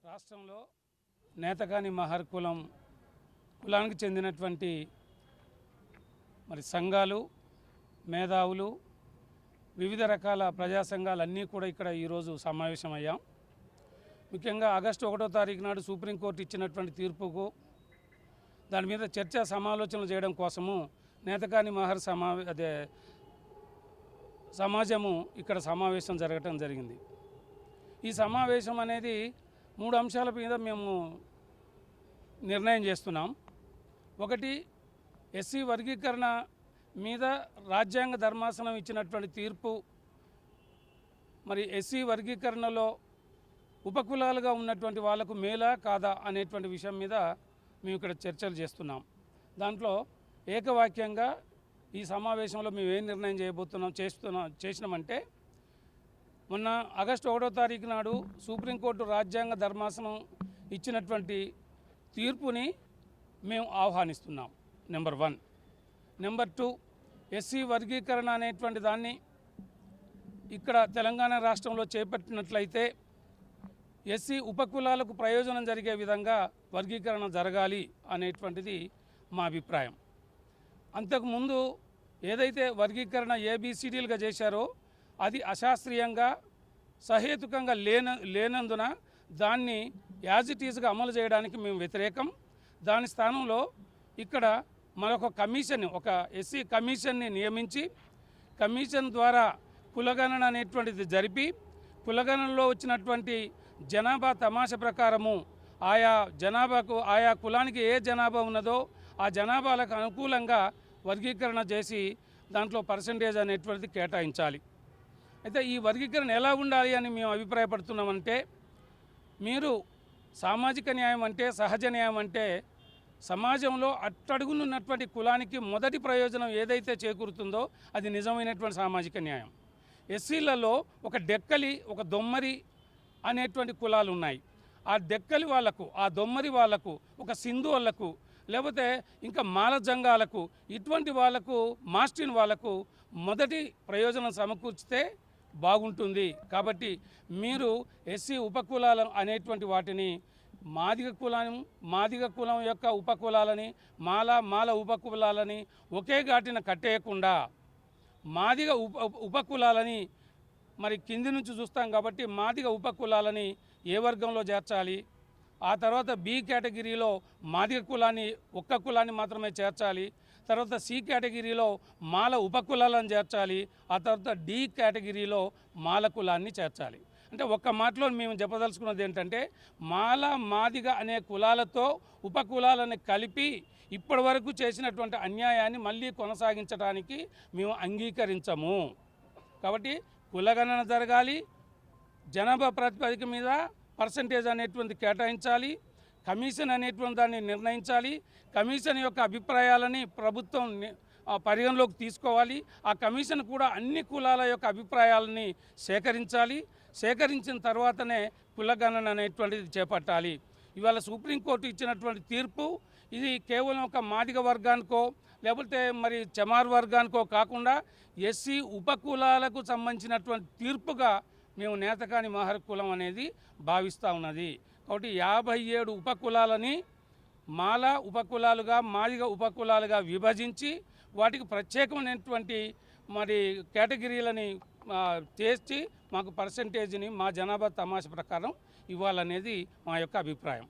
రాష్ట్రంలో నేతకాని మహర్ కులానికి చెందినటువంటి మరి సంఘాలు, మేధావులు, వివిధ రకాల ప్రజా సంఘాలన్నీ కూడా ఇక్కడ ఈరోజు సమావేశమయ్యాం. ముఖ్యంగా ఆగస్టు 1వ తారీఖు నాడు సుప్రీంకోర్టు ఇచ్చినటువంటి తీర్పుకు దాని మీద చర్చా సమాలోచనలు చేయడం కోసము నేతకాని మహర్ సమాజము ఇక్కడ సమావేశం జరగటం జరిగింది. ఈ సమావేశం అనేది 3 అంశాల మీద మేము నిర్ణయం చేస్తున్నాం. ఒకటి, ఎస్సీ వర్గీకరణ మీద రాజ్యాంగ ధర్మాసనం ఇచ్చినటువంటి తీర్పు మరి ఎస్సీ వర్గీకరణలో ఉపకులాలుగా ఉన్నటువంటి వాళ్లకు మేలా కాదా అనేటువంటి విషయం మీద మేము ఇక్కడ చర్చలు చేస్తున్నాం. దాంట్లో ఏకవాక్యంగా ఈ సమావేశంలో మేము ఏం నిర్ణయం చేసినామంటే మొన్న ఆగస్టు 1వ తారీఖు నాడు సుప్రీంకోర్టు రాజ్యాంగ ధర్మాసనం ఇచ్చినటువంటి తీర్పుని మేము ఆహ్వానిస్తున్నాం. నెంబర్ 1. నెంబర్ 2, ఎస్సీ వర్గీకరణ అనేటువంటి దాన్ని ఇక్కడ తెలంగాణ రాష్ట్రంలో చేపట్టినట్లయితే ఎస్సీ ఉపకులాలకు ప్రయోజనం జరిగే విధంగా వర్గీకరణ జరగాలి అనేటువంటిది మా అభిప్రాయం. అంతకుముందు ఏదైతే వర్గీకరణ ABCDలుగా చేశారో అది అశాస్త్రీయంగా, సహేతుకంగా లేనందున దాన్ని యాజ్ ఇట్ ఈజ్గా అమలు చేయడానికి మేము వ్యతిరేకం. దాని స్థానంలో ఇక్కడ మరొక కమిషన్, ఒక ఎస్సీ కమిషన్ని నియమించి కమిషన్ ద్వారా కులగణన అనేటువంటిది జరిపి కులగణనలో వచ్చినటువంటి జనాభా తమాషా ప్రకారము ఆయా కులానికి ఏ జనాభా ఉన్నదో ఆ జనాభాలకు అనుకూలంగా వర్గీకరణ చేసి దాంట్లో పర్సంటేజ్ అనేటువంటిది కేటాయించాలి. అయితే ఈ వర్గీకరణ ఎలా ఉండాలి అని మేము అభిప్రాయపడుతున్నామంటే, మీరు సామాజిక న్యాయం అంటే, సహజ న్యాయం అంటే సమాజంలో అట్టడుగునున్నటువంటి కులానికి మొదటి ప్రయోజనం ఏదైతే చేకూరుతుందో అది నిజమైనటువంటి సామాజిక న్యాయం. ఎస్సీలలో ఒక డెక్కలి, ఒక దొమ్మరి అనేటువంటి కులాలు ఉన్నాయి. ఆ డెక్కలి వాళ్లకు, ఆ దొమ్మరి వాళ్లకు, ఒక సింధు వాళ్లకు, లేకపోతే ఇంకా మాల జంగాలకు, ఇటువంటి వాళ్లకు, మాస్టిన్ వాళ్లకు మొదటి ప్రయోజనం సమకూర్చితే బాగుంటుంది. కాబట్టి మీరు ఎస్సీ ఉపకులాలు అనేటువంటి వాటిని మాదిగ కులం యొక్క ఉపకులాలని, మాల ఉపకులాలని ఒకే ఘాటిన కట్టేయకుండా మాదిగ ఉపకులాలని మరి కింది నుంచి చూస్తాం కాబట్టి మాదిగ ఉపకులాలని ఏ వర్గంలో చేర్చాలి, ఆ తర్వాత B కేటగిరీలో మాదిగ కులాన్ని, ఒక్క కులాన్ని మాత్రమే చేర్చాలి, తర్వాత C కేటగిరీలో మాల ఉపకులాలను చేర్చాలి, ఆ తర్వాత D కేటగిరీలో మాల కులాన్ని చేర్చాలి. అంటే ఒక్క మాటలో మేము చెప్పదలుచుకున్నది ఏంటంటే, మాదిగ అనే కులాలతో ఉపకులాలను కలిపి ఇప్పటి వరకు చేసినటువంటి అన్యాయాన్ని మళ్ళీ కొనసాగించడానికి మేము అంగీకరించము. కాబట్టి కులగణన జరగాలి, జనాభా ప్రాతిపదిక మీద పర్సంటేజ్ అనేటువంటి కేటాయించాలి, కమిషన్ అనేటువంటి దాన్ని నిర్ణయించాలి, కమిషన్ యొక్క అభిప్రాయాలని ప్రభుత్వం పరిగణలోకి తీసుకోవాలి, ఆ కమిషన్ కూడా అన్ని కులాల యొక్క అభిప్రాయాలని సేకరించిన తర్వాతనే కులగణన అనేటువంటిది చేపట్టాలి. ఇవాళ సుప్రీంకోర్టు ఇచ్చినటువంటి తీర్పు ఇది కేవలం ఒక మాదిగ వర్గానికో లేకపోతే మరి చమార్ వర్గానికో కాకుండా ఎస్సీ ఉపకులాలకు సంబంధించినటువంటి తీర్పుగా మేము నేతకాని మహర్ కులం అనేది భావిస్తూ ఉన్నది. కాబట్టి 57 ఉపకులాలని మాల ఉపకులాలుగా, మాదిగ ఉపకులాలుగా విభజించి వాటికి ప్రత్యేకమైనటువంటి మరి కేటగిరీలని చేసి మాకు పర్సంటేజ్ని మా జనాభా తమాషా ప్రకారం ఇవ్వాలనేది మా యొక్క అభిప్రాయం.